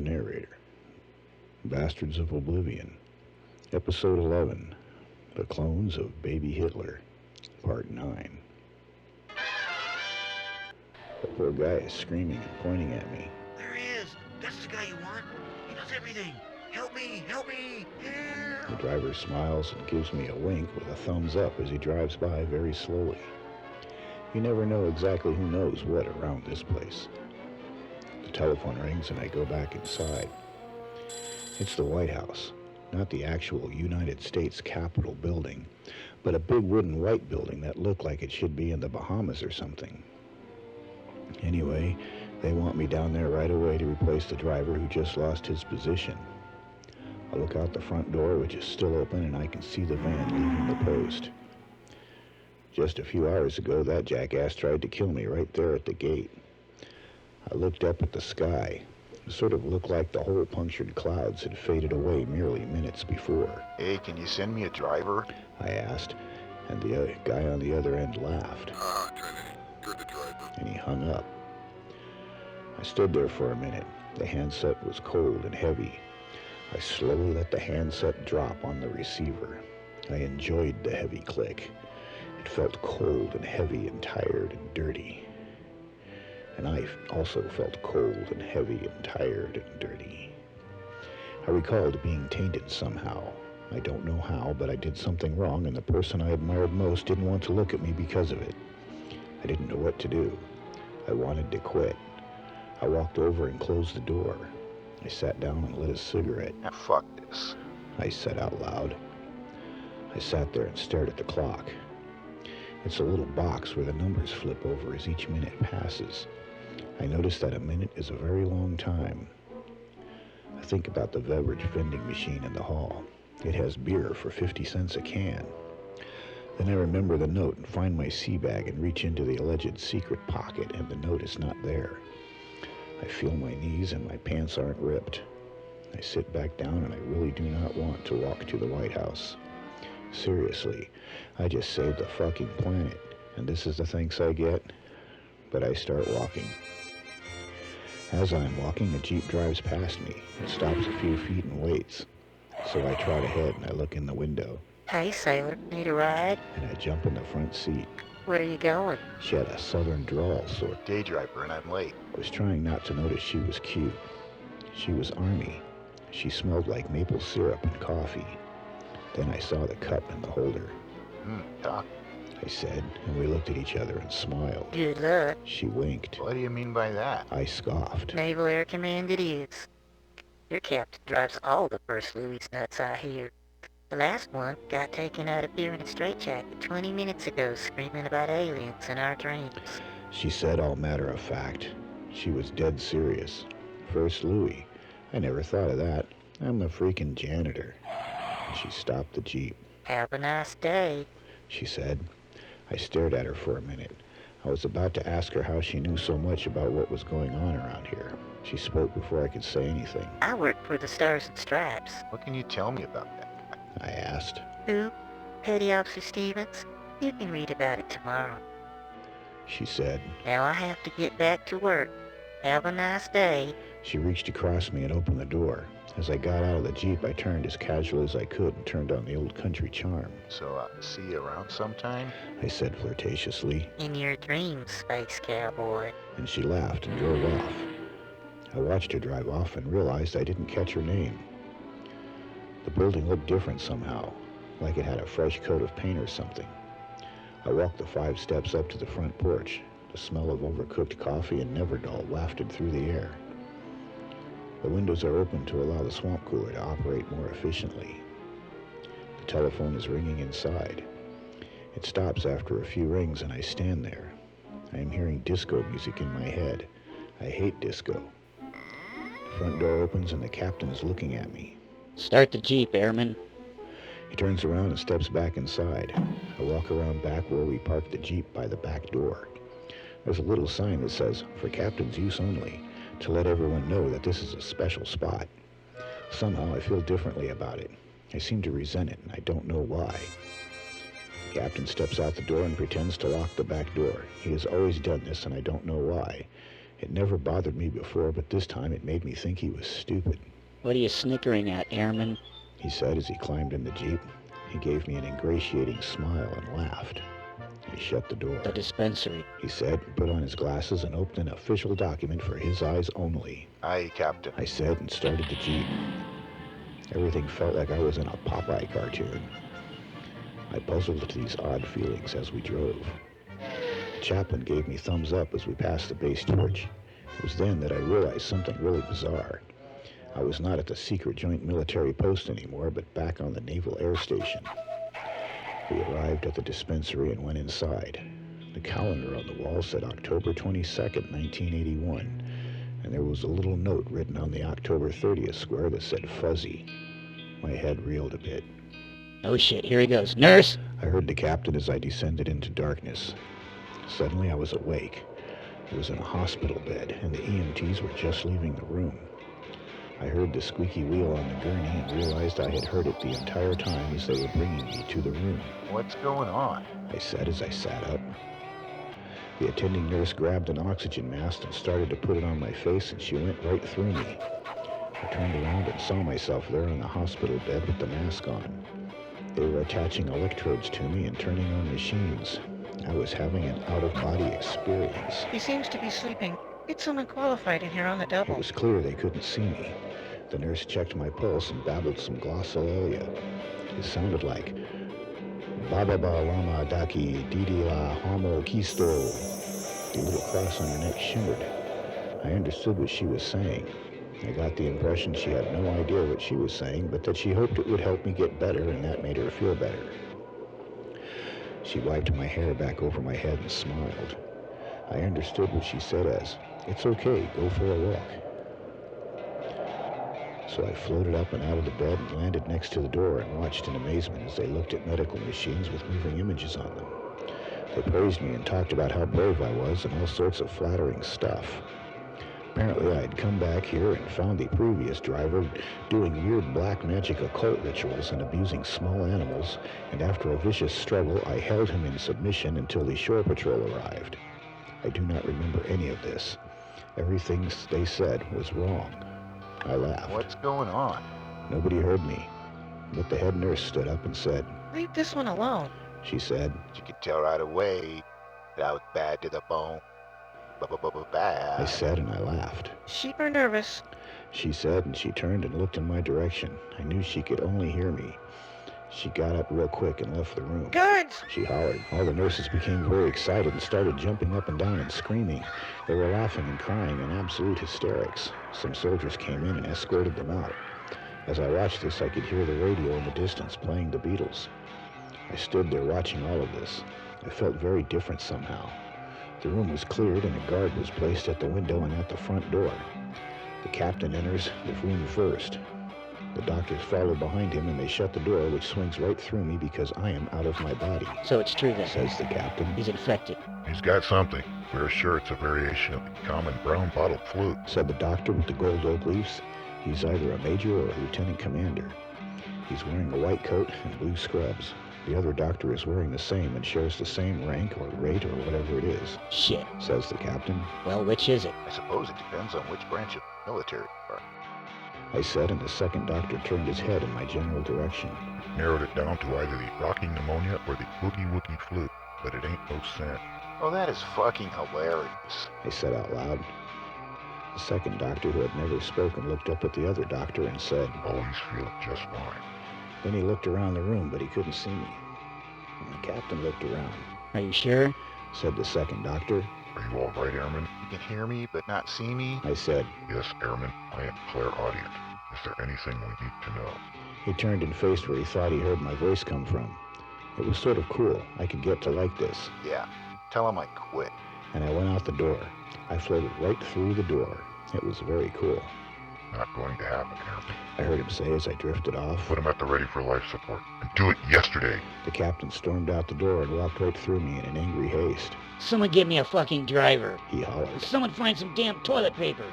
narrator. Bastards of Oblivion, Episode 11, The Clones of Baby Hitler, Part 9. The poor guy is screaming and pointing at me. There he is! That's the guy you want! He knows everything! Help me! Help me! Help! The driver smiles and gives me a wink with a thumbs up as he drives by very slowly. You never know exactly who knows what around this place. The telephone rings and I go back inside. It's the White House, not the actual United States Capitol building, but a big wooden white building that looked like it should be in the Bahamas or something. Anyway, they want me down there right away to replace the driver who just lost his position. I look out the front door, which is still open, and I can see the van leaving the post. Just a few hours ago, that jackass tried to kill me right there at the gate. I looked up at the sky. It sort of looked like the whole punctured clouds had faded away merely minutes before. Hey, can you send me a driver? I asked, and the guy on the other end laughed. Trinity, you're the driver. And he hung up. I stood there for a minute. The handset was cold and heavy. I slowly let the handset drop on the receiver. I enjoyed the heavy click. It felt cold and heavy and tired and dirty. And I also felt cold and heavy and tired and dirty. I recalled being tainted somehow. I don't know how, but I did something wrong, and the person I admired most didn't want to look at me because of it. I didn't know what to do. I wanted to quit. I walked over and closed the door. I sat down and lit a cigarette. Fuck this. I said out loud. I sat there and stared at the clock. It's a little box where the numbers flip over as each minute passes. I noticed that a minute is a very long time. I think about the beverage vending machine in the hall. It has beer for 50 cents a can. Then I remember the note and find my sea bag and reach into the alleged secret pocket, and the note is not there. I feel my knees and my pants aren't ripped. I sit back down and I really do not want to walk to the White House. Seriously, I just saved the fucking planet, and this is the thanks I get? But I start walking. As I'm walking, a Jeep drives past me. It stops a few feet and waits. So I trot ahead and I look in the window. Hey, sailor, need a ride? And I jump in the front seat. Where are you going? She had a southern drawl, so Day driver, and I'm late. I was trying not to notice she was cute. She was army. She smelled like maple syrup and coffee. Then I saw the cup in the holder. Doc, I said, and we looked at each other and smiled. Good luck. She winked. what do you mean by that? I scoffed. Naval Air Command it is. Your captain drives all the First Louis nuts I hear. The last one got taken out of here in a straitjacket 20 minutes ago screaming about aliens in our dreams. She said all matter of fact. She was dead serious. First Louis. I never thought of that. I'm the freaking janitor. And she stopped the Jeep. Have a nice day. She said. I stared at her for a minute. I was about to ask her how she knew so much about what was going on around here. She spoke before I could say anything. I work for the Stars and Stripes. What can you tell me about that? I asked. Who? Petty Officer Stevens? You can read about it tomorrow. She said. Now I have to get back to work. Have a nice day. She reached across me and opened the door. As I got out of the Jeep, I turned as casual as I could and turned on the old country charm. So, see you around sometime? I said flirtatiously, In your dreams, Space Cowboy. and she laughed and drove off. I watched her drive off and realized I didn't catch her name. The building looked different somehow, like it had a fresh coat of paint or something. I walked the 5 steps up to the front porch. The smell of overcooked coffee and Neverdol wafted through the air. The windows are open to allow the swamp cooler to operate more efficiently. The telephone is ringing inside. It stops after a few rings and I stand there. I am hearing disco music in my head. I hate disco. The front door opens and the captain is looking at me. Start the Jeep, Airman. He turns around and steps back inside. I walk around back where we parked the Jeep by the back door. There's a little sign that says, "For captain's use only," to let everyone know that this is a special spot. Somehow I feel differently about it. I seem to resent it, and I don't know why. The captain steps out the door and pretends to lock the back door. He has always done this, and I don't know why. It never bothered me before, but this time it made me think he was stupid. What are you snickering at, Airman? He said as he climbed in the Jeep. He gave me an ingratiating smile and laughed. He shut the door. The dispensary. He said, put on his glasses and opened an official document for his eyes only. Aye, Captain. I said and started the Jeep. Everything felt like I was in a Popeye cartoon. I puzzled at these odd feelings as we drove. The chaplain gave me thumbs up as we passed the base church. It was then that I realized something really bizarre. I was not at the secret joint military post anymore, but back on the Naval Air Station. We arrived at the dispensary and went inside. The calendar on the wall said October 22nd, 1981, and there was a little note written on the October 30th square that said fuzzy. My head reeled a bit. Oh shit, here he goes. Nurse! I heard the captain as I descended into darkness. Suddenly I was awake. I was in a hospital bed, and the EMTs were just leaving the room. I heard the squeaky wheel on the gurney and realized I had heard it the entire time as they were bringing me to the room. What's going on? I said as I sat up. The attending nurse grabbed an oxygen mask and started to put it on my face, and she went right through me. I turned around and saw myself there on the hospital bed with the mask on. They were attaching electrodes to me and turning on machines. I was having an out-of-body experience. He seems to be sleeping. Get someone qualified in here on the double. It was clear they couldn't see me. The nurse checked my pulse and babbled some glossolalia. It sounded like Baba ba lama daki didi la homo kisto. The little cross on her neck shimmered. I understood what she was saying. I got the impression she had no idea what she was saying, but that she hoped it would help me get better, and that made her feel better. She wiped my hair back over my head and smiled. I understood what she said as, "It's okay, go for a walk." So I floated up and out of the bed and landed next to the door and watched in amazement as they looked at medical machines with moving images on them. They praised me and talked about how brave I was and all sorts of flattering stuff. Apparently I had come back here and found the previous driver doing weird black magic occult rituals and abusing small animals, and after a vicious struggle I held him in submission until the shore patrol arrived. I do not remember any of this. Everything they said was wrong. I laughed. What's going on? Nobody heard me, but the head nurse stood up and said, Leave this one alone. she said, You could tell right away that I was bad to the bone. Bad. I said, and I laughed. Sheep are nervous. She said, and she turned and looked in my direction. I knew she could only hear me. She got up real quick and left the room. Guards! She hollered. All the nurses became very excited and started jumping up and down and screaming. They were laughing and crying in absolute hysterics. Some soldiers came in and escorted them out. As I watched this, I could hear the radio in the distance playing the Beatles. I stood there watching all of this. I felt very different somehow. The room was cleared and a guard was placed at the window and at the front door. The captain enters the room first. The doctors follow behind him and they shut the door, which swings right through me because I am out of my body. So it's true then. Says the captain. He's infected. He's got something. We're sure it's a variation of the common brown bottle flu. Said the doctor with the gold oak leaves. He's either a major or a lieutenant commander. He's wearing a white coat and blue scrubs. The other doctor is wearing the same and shares the same rank or rate or whatever it is. Shit. Says the captain. Well, which is it? I suppose it depends on which branch of the military you are. I said, and the second doctor turned his head in my general direction. Narrowed it down to either the rocking pneumonia or the boogie woogie flu, but it ain't no sin. Oh, that is fucking hilarious. I said out loud. The second doctor, who had never spoken, looked up at the other doctor and said, Oh, he's feeling just fine. Then he looked around the room, but he couldn't see me. And the captain looked around. Are you sure? Said the second doctor. Are you all right, Airman? You can hear me but not see me? I said. Yes, Airman. I am clairaudient. Is there anything we need to know? He turned and faced where he thought he heard my voice come from. It was sort of cool. I could get to like this. Yeah. Tell him I quit. And I went out the door. I floated right through the door. It was very cool. Not going to happen, Airman. I heard him say as I drifted off. Put him at the ready for life support. And do it yesterday. The captain stormed out the door and walked right through me in an angry haste. Someone get me a fucking driver. He hollered. Someone find some damn toilet paper.